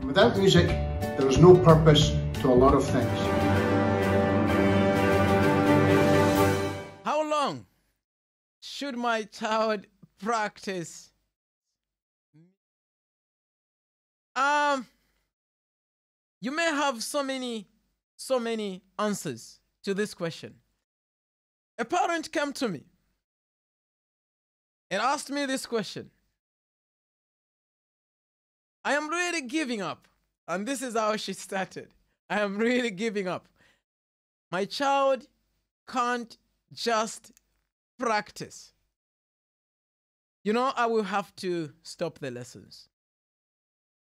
Without music, there is no purpose to a lot of things. How long should my child practice? You may have so many answers to this question. A parent came to me and asked me this question. I am really giving up. And this is how she started. I am really giving up. My child can't just practice. You know, I will have to stop the lessons.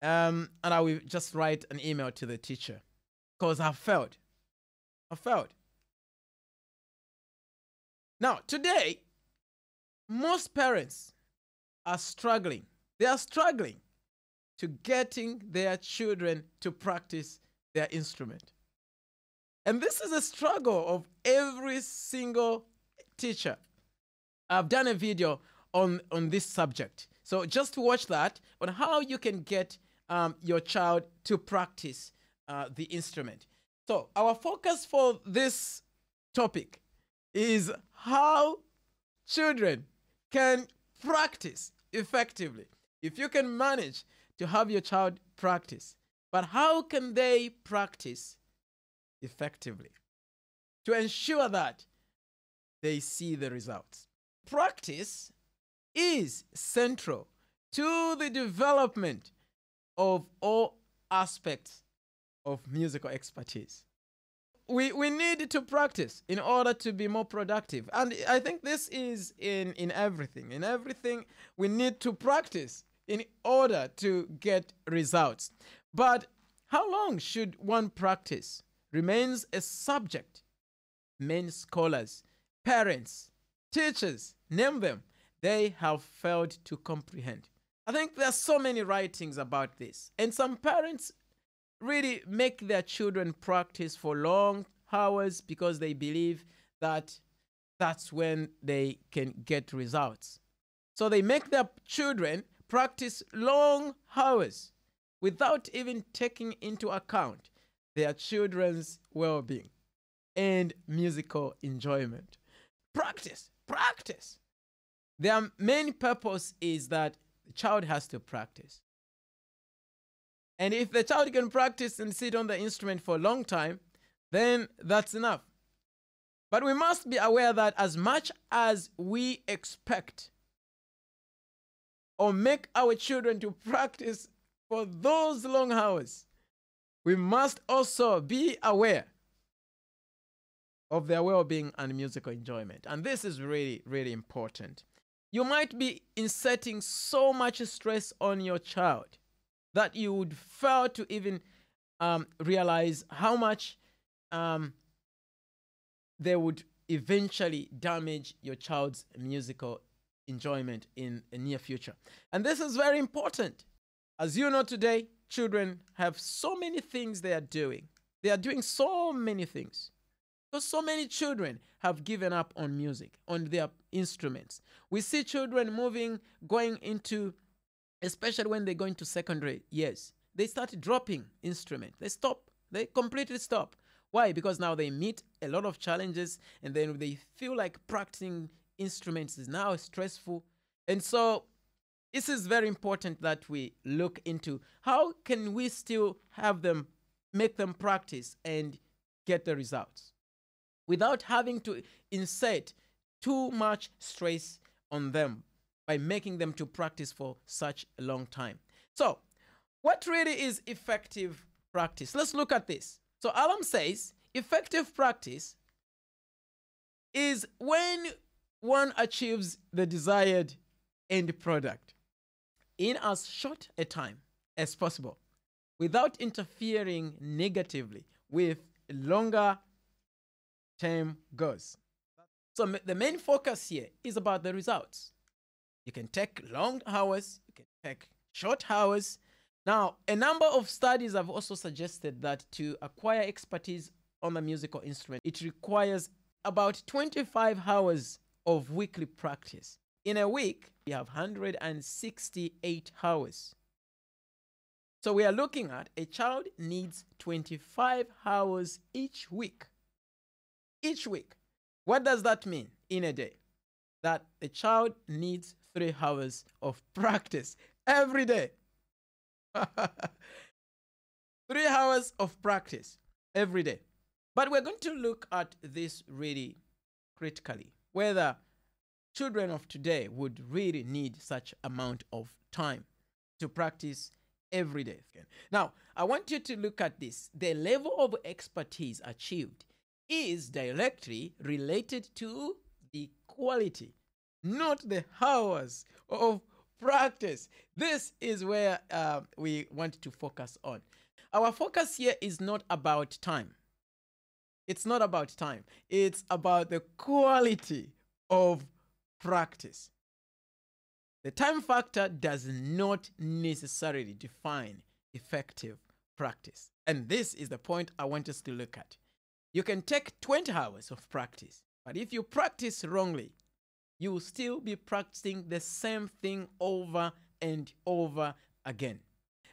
And I will just write an email to the teacher because I failed. Now, today, most parents are struggling. They are struggling to getting their children to practice their instrument. And this is a struggle of every single teacher. I've done a video on this subject. So just watch that on how you can get your child to practice the instrument. So our focus for this topic is how children can practice effectively. If you can manage to have your child practice, but how can they practice effectively to ensure that they see the results? Practice is central to the development of all aspects of musical expertise. We need to practice in order to be more productive. And I think this is in everything. In everything, we need to practice in order to get results. But how long should one practice remains a subject many scholars, parents, teachers, name them, they have failed to comprehend. I think there are so many writings about this. And some parents really make their children practice for long hours because they believe that that's when they can get results. So they make their children practice long hours without even taking into account their children's well-being and musical enjoyment. Practice. Their main purpose is that the child has to practice. And if the child can practice and sit on the instrument for a long time, then that's enough. But we must be aware that as much as we expect or make our children to practice for those long hours, we must also be aware of their well-being and musical enjoyment. And this is really, really important. You might be inserting so much stress on your child that you would fail to even realize how much they would eventually damage your child's musical enjoyment in the near future. And this is very important. As you know today, children have so many things they are doing. They are doing so many things. Because so many children have given up on music, on their instruments. We see children going into, especially when they go into secondary years, they start dropping instruments. They stop. They completely stop. Why? Because now they meet a lot of challenges and then they feel like practicing instruments is now stressful. And so this is very important that we look into how can we still have them, make them practice and get the results without having to insert too much stress on them by making them to practice for such a long time. So what really is effective practice? Let's look at this. So Alam says effective practice is when one achieves the desired end product in as short a time as possible without interfering negatively with longer term goals. So the main focus here is about the results. You can take long hours, you can take short hours. Now, a number of studies have also suggested that to acquire expertise on the musical instrument, it requires about 25 hours of weekly practice. In a week, we have 168 hours. So we are looking at a child needs 25 hours each week. Each week. What does that mean in a day? That a child needs 3 hours of practice every day. 3 hours of practice every day. But we're going to look at this really critically, whether children of today would really need such amount of time to practice every day. Now, I want you to look at this. The level of expertise achieved is directly related to the quality, not the hours of practice. This is where we want to focus on. Our focus here is not about time. It's not about time. It's about the quality of practice. The time factor does not necessarily define effective practice. And this is the point I want us to look at. You can take 20 hours of practice, but if you practice wrongly, you will still be practicing the same thing over and over again.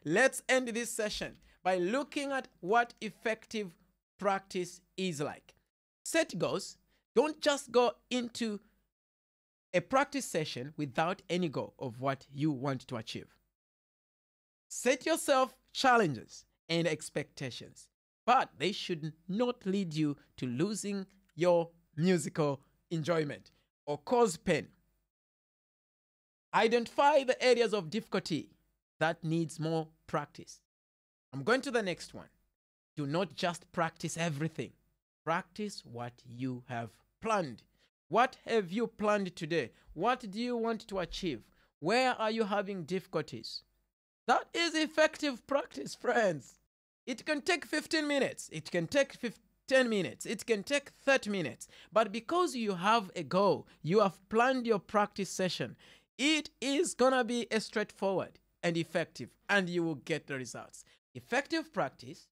Let's end this session by looking at what effective practice is like. Set goals. Don't just go into a practice session without any goal of what you want to achieve. Set yourself challenges and expectations, but they should not lead you to losing your musical enjoyment or cause pain. Identify the areas of difficulty that needs more practice. I'm going to the next one. Do not just practice everything. Practice what you have planned. What have you planned today? What do you want to achieve? Where are you having difficulties? That is effective practice, friends. It can take 15 minutes. It can take 10 minutes. It can take 30 minutes. But because you have a goal, you have planned your practice session, it is going to be a straightforward and effective, and you will get the results. Effective practice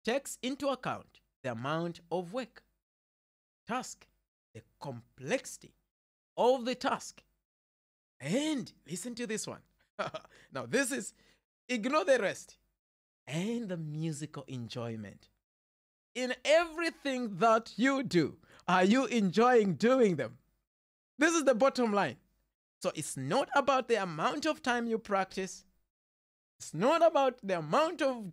takes into account the amount of work, task, the complexity of the task. And listen to this one. Now, this is, ignore the rest. And the musical enjoyment. In everything that you do, are you enjoying doing them? This is the bottom line. So it's not about the amount of time you practice. It's not about the amount of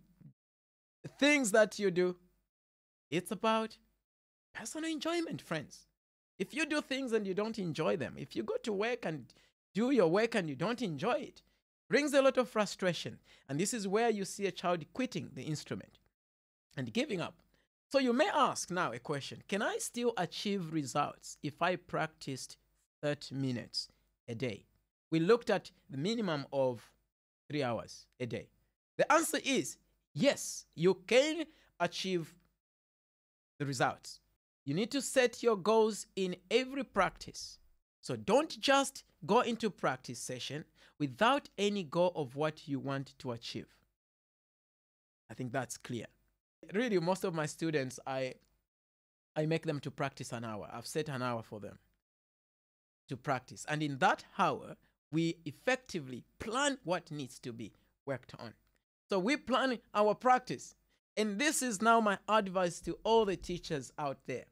things that you do. It's about personal enjoyment, friends. If you do things and you don't enjoy them, if you go to work and do your work and you don't enjoy it, brings a lot of frustration. And this is where you see a child quitting the instrument and giving up. So you may ask now a question: can I still achieve results if I practiced 30 minutes a day? We looked at the minimum of 3 hours a day. The answer is yes, you can achieve the results. You need to set your goals in every practice. So don't just go into practice session without any goal of what you want to achieve. I think that's clear. Really, most of my students, I make them to practice an hour. I've set an hour for them to practice. And in that hour, we effectively plan what needs to be worked on. So we plan our practice. And this is now my advice to all the teachers out there.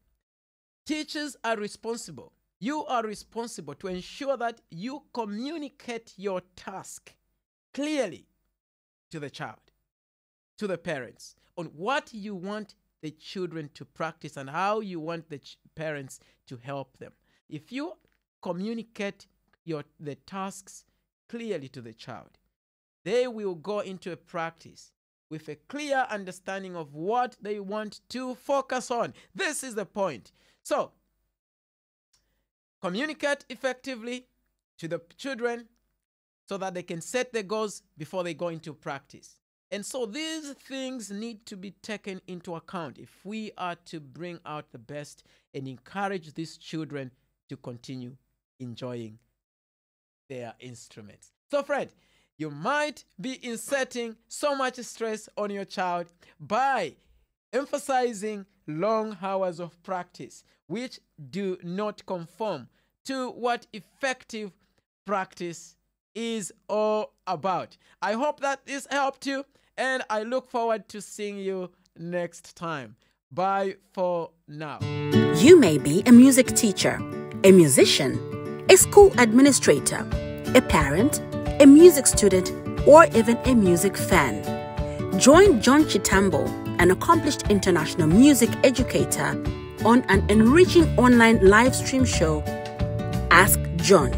Teachers are responsible. You are responsible to ensure that you communicate your task clearly to the child, to the parents, on what you want the children to practice and how you want the parents to help them. If you communicate the tasks clearly to the child, they will go into a practice with a clear understanding of what they want to focus on. This is the point. So, communicate effectively to the children so that they can set their goals before they go into practice. And so these things need to be taken into account if we are to bring out the best and encourage these children to continue enjoying their instruments. So, Fred, you might be inserting so much stress on your child by emphasizing long hours of practice, which do not conform to what effective practice is all about. I hope that this helped you, And I look forward to seeing you next time. Bye for now. You may be a music teacher, a musician, a school administrator, a parent, a music student, or even a music fan. Join John Chitambo, an accomplished international music educator, on an enriching online live stream show, Ask John,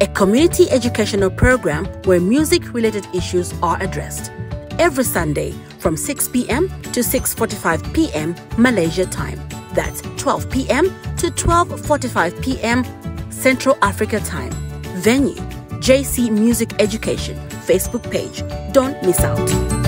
a community educational program where music-related issues are addressed. Every Sunday from 6 p.m. to 6:45 p.m. Malaysia time. That's 12 p.m. to 12:45 p.m. Central Africa time. Venue, JC Music Education, Facebook page. Don't miss out.